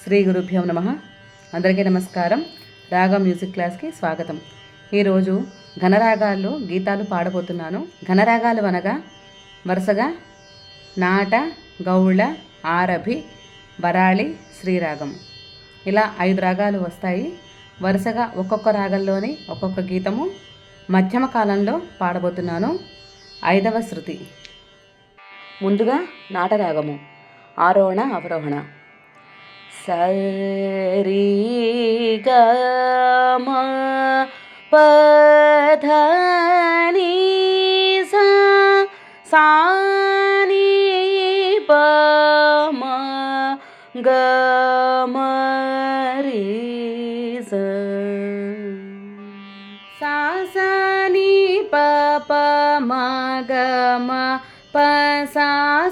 శ్రీ గురుభ్యో నమః. అందరికీ నమస్కారం. రాగం మ్యూజిక్ క్లాస్కి స్వాగతం. ఈరోజు ఘనరాగాల్లో గీతాలు పాడబోతున్నాను. ఘనరాగాలు అనగా వరుసగా నాట, గౌళ, ఆరభి, వరాళి, శ్రీరాగం ఇలా 5 రాగాలు వస్తాయి. వరుసగా ఒక్కొక్క రాగంలోని ఒక్కొక్క గీతము మధ్యమ కాలంలో పాడబోతున్నాను. 5వ శృతి. ముందుగా నాటరాగము ఆరోహణ అవరోహణ. సరి గ మ ప ధ ని సా సా ని ప మ గ మ రి స సా సా ని ప ప మ గ మ ప సా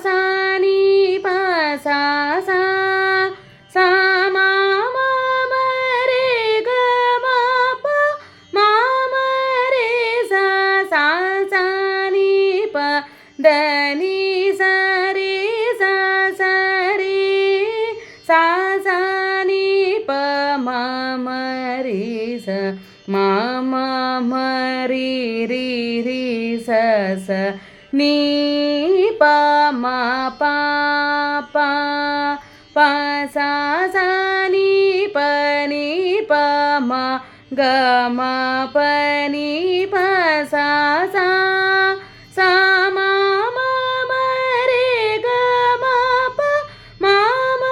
సా ని ప సా సా సా మా మా మ రే గ మ ప మా మ రే సా సా సా ని ప ద ని స రే సా సా రే సా సా ని ప మా మ రే స మా మా మ రి రి రి స స ని ప మా పా పా పా సా సా ని ప మ గ మ ప ని ప సా సా సా మా మా మ రే గ మ ప మా మ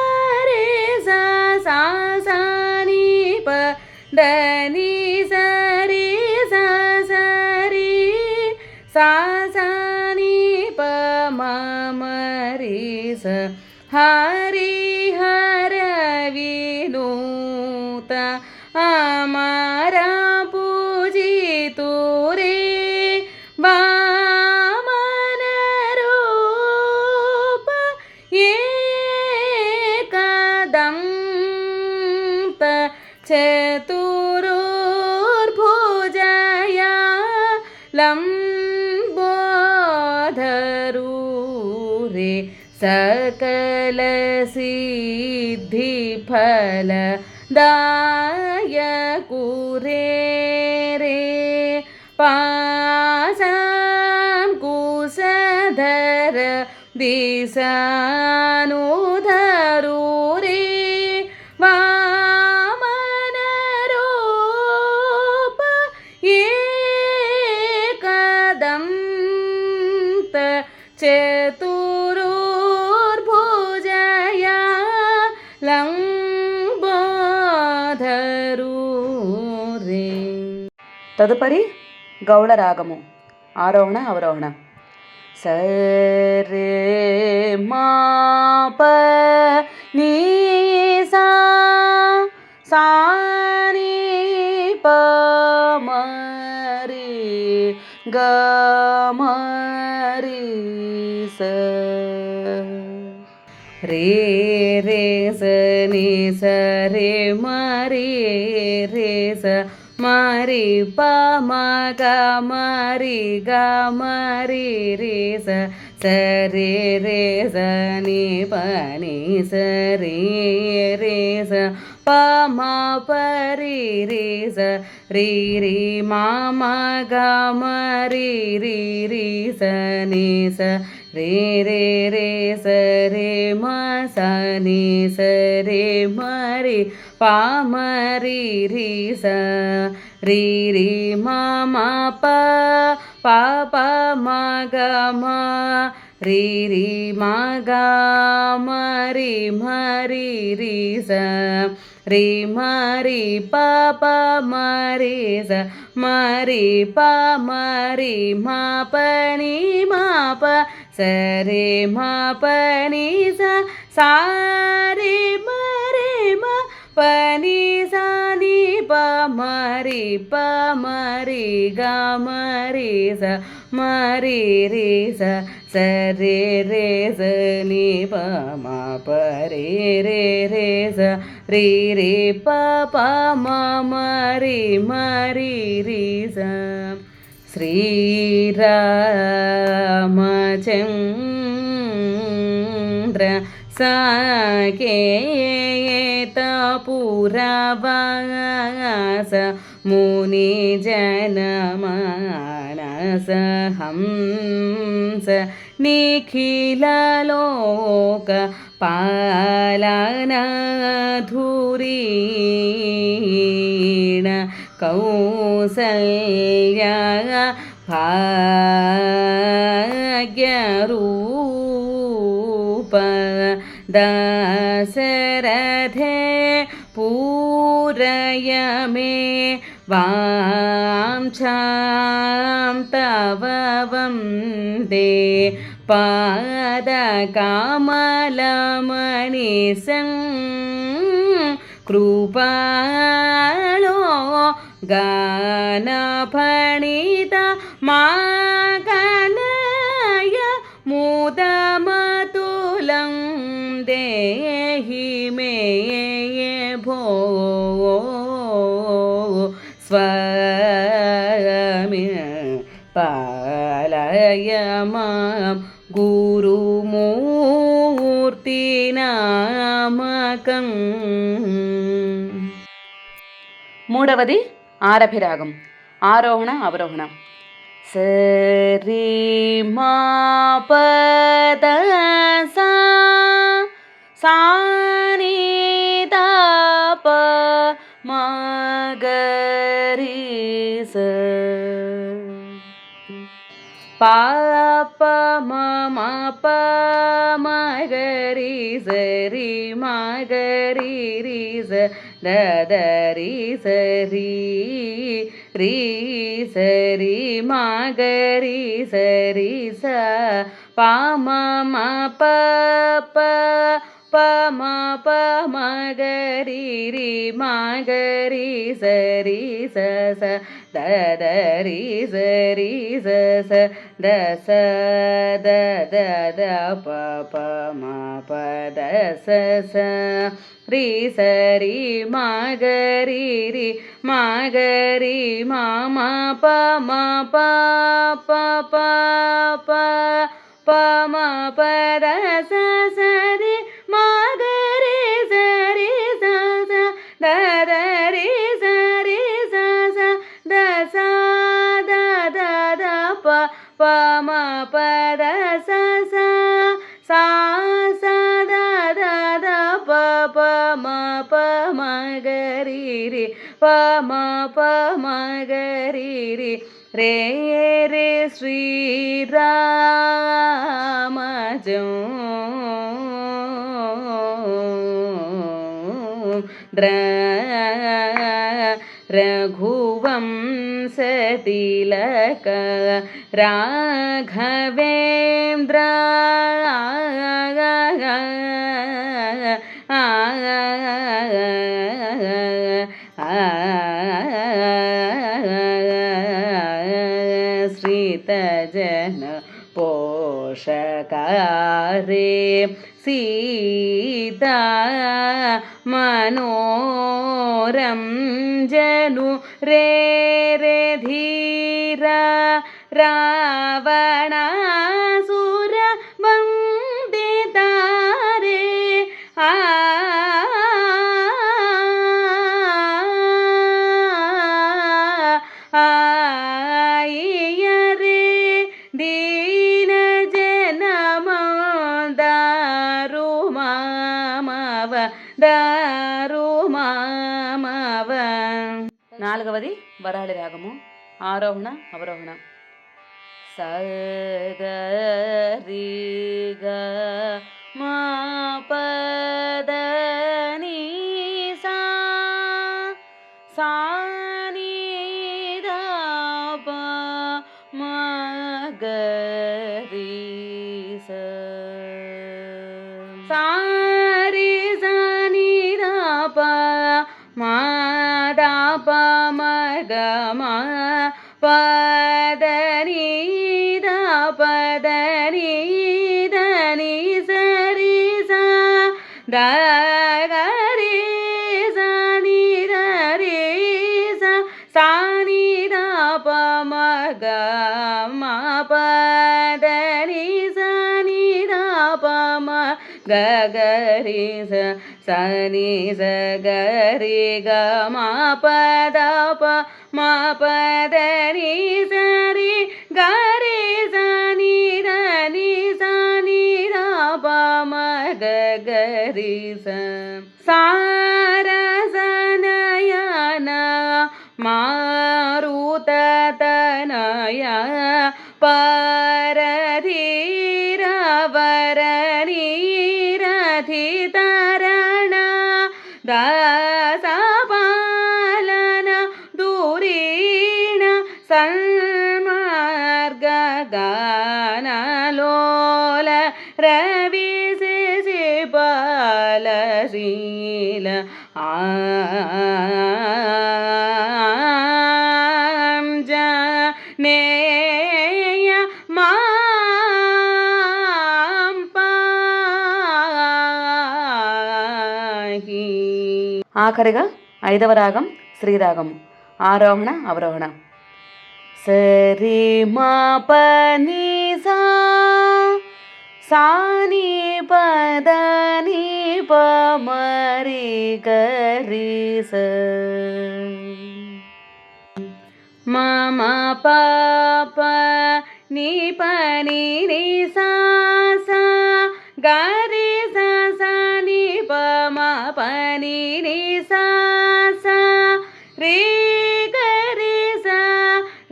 రే సా సా సా ని ప ద ని స రే సా సా రే సా సా ని ప మా మ రే స హరి హర వినూత అమరా పూజితు రే వామన రూప ఏకదంత చతురుర్భుజయా లంబోధరు రే सकल सिद्धि फल दायकु रे रे पासां कुशधर दिशानुधरु रे वामन रूप एकदंत चतुरु లంబోధరు రే. తదుపరి గౌళ రాగము ఆరోహణ అవరోహణ. సరే మా ప ని సా సా ని ప మ రే గ మ రి స రే రే స ని స రే మ రే రే స మ రి ప మ గ మ రి గ మ రి రే స స రే రే స ని ప ని స రే రే స ప మ ప రి రే స రి రి మా మ గ మ రి రి రి స ని స రే రే రే స రే మ స ని స రే మ రి పా మ రి రి స రి రి మా మా ప పా ప మ గ మ రి రి మా గ మ రి మ రి రి స రి మ రి ప ప మ రి స మ రి ప మ రి మా ప ని మా ప స రే మా ప ని స సా రే మ రే మ ప ని సా ని ప మ రి ప మ రి గ మ రి స మ రి రి స స రే రే స ని ప మ ప రే రే రే స రి రి ప ప మ మ రి మ రి రి స శ్రీరామచంద్ర साकेत पुरवास मुनिजनमानस हंस निखिललोक पालनधुरीण कौसल्या भाग्यरूप दशरथे पूरय मे वाञ्छां तव वन्दे पादकमलमणिसं कृपालो गानफणित माकलय मुदमतुलं देहि मे भो स्वमि पालय मां గురుమూర్తినామకం. మూడవది ఆరభిరాగం. ఆరోహణ అవరోహణ. సరి మా పద సా సా ని ద ప మా గ రి స पा प म म प म ग रि स रि म ग रि रि स द द रि स रि रि स रि म ग रि स रि स प म म प प प म प म ग रि रि म ग रि स रि स स द द रि स रि स स द स द द द प प म प द स स रि स रि म ग रि रि म ग रि म म प म प प प प प म प द स स रि म ग रि स रि स स द द रि स रि स स द स द द द प प म प द स स सा स द द द प प म प म ग रि रि प म प म ग रि रि रे रे श्री राम जो रघुवंशतिलक राघवेन्द्र श्रितजन पोषकारे सीता मनोरंजनु रे रे धीरा रावणासुर वंदितारे आयरे दीन जनमदारु మామవ దారు మామవ. నాలుగవది వరాళి రాగము. ఆరోహణ అవరోహణ. సగరిగ మా పద ని సా సా ని ద ప మ గ రి స సా రి స ని ద ప మ ద ప మ గ మ ప ద ని ద ప ద ని ద ని స రి స ద గ రి స ని ద రి స సా ని ద ప మ గ మ ప ద ని స ని ద ప మ గరి స ని స గరి గ మా పద ప మా పద ని సరి గరి స ని ద ని స ని ద ప మ గరి స సారస నయన మారుత తనయ పరధీర వరణి రథి తరణ దాస పాలన దూరీణ సన్మార్గ గాన లోల రవి శిశిపాల శీల నేయ మాం పాహి. ఆఖరిగా 5వ రాగం శ్రీరాగం. ఆరోహణ అవరోహణ. సరి మా పని సా సాని పద ని ప మరి గరి స మమ పాప ని పని ని సా సా గరి స స ని ప మ పని ని సా సా రే గరి స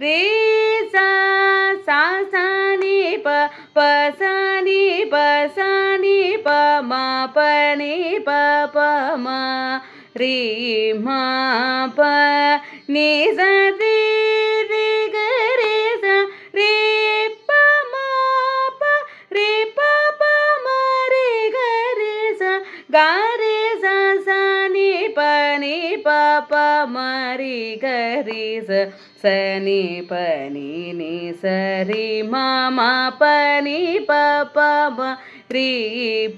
రే సా సా సా ని ప ప స ని ప స ని ప మ ప ని ప ప మ రే మా ప ని స రే రే గరి స రే ప మ ప రే ప ప మ రే గరి స గరి స స ని ప ని ప ప మ రి గరి స స ని ప ని ని స రి మ మ ప ని ప ప మ రి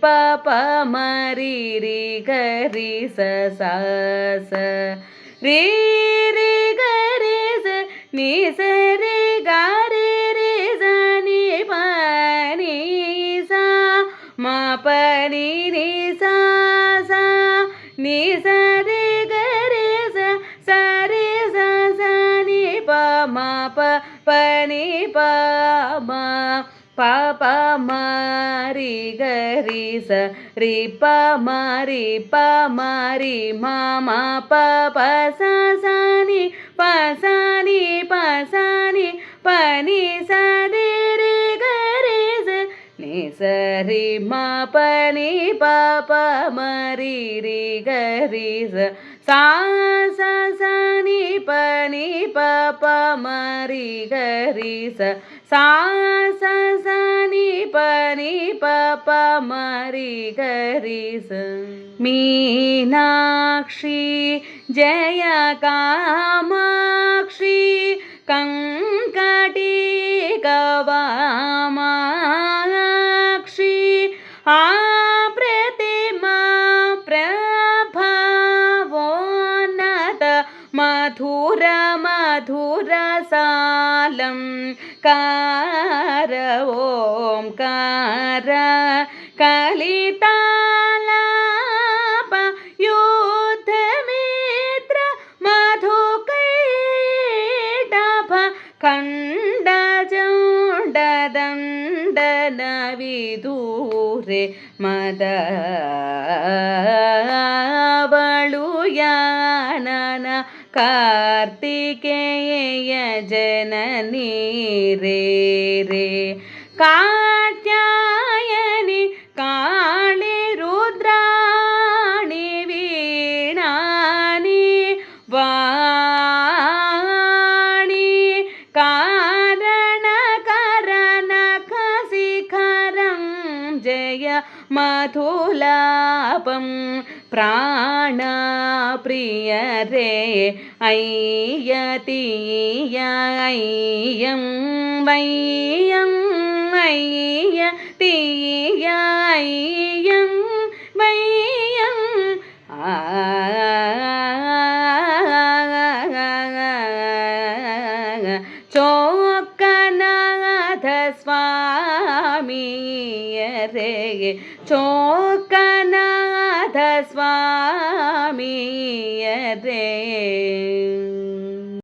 ప ప మ రి రి గరి స స స రి రి గరి స ని స రి గరి రి స ని ప ని స మ ప ని ని స స ని స రి గరి స స రి స స ని ప మ ప ప ని ప మ ప ప మ రి గరి స రి ప మ రి ప మ రి మ మ ప ప స స ని ప స ని ప స ని ప ని స రి రి గరి స ని స రి మ ప ని ప ప మ రి రి గరి స సా స స ని ప ని ప ప మ రి గరి స సా స స ని ప ని ప ప మ రి గరి స మీనాక్షి జయ కామాక్షి కంకటి గవామాక్షి ఆ ప్రతిమా ప్రభావోన్నత మధుర మధుర సాలం कार ओंकार कलितालाप युद्धमित्र मधुकैटभ खण्डचण्डदण्डन विदूरे मदवळुयानन कार्तिकेय जननी रे रे कात्यायनि काळि रुद्राणि वीणानि वाणि कारणकरनखशिखरं जय मधुलापं प्राणप्रिय रे अय्यतीय अय्यं वय्यं अय्यतीय अय्यं वय्यं चोक्कनाथ स्वामी ரே சோக்கநாத சுவாமி ரே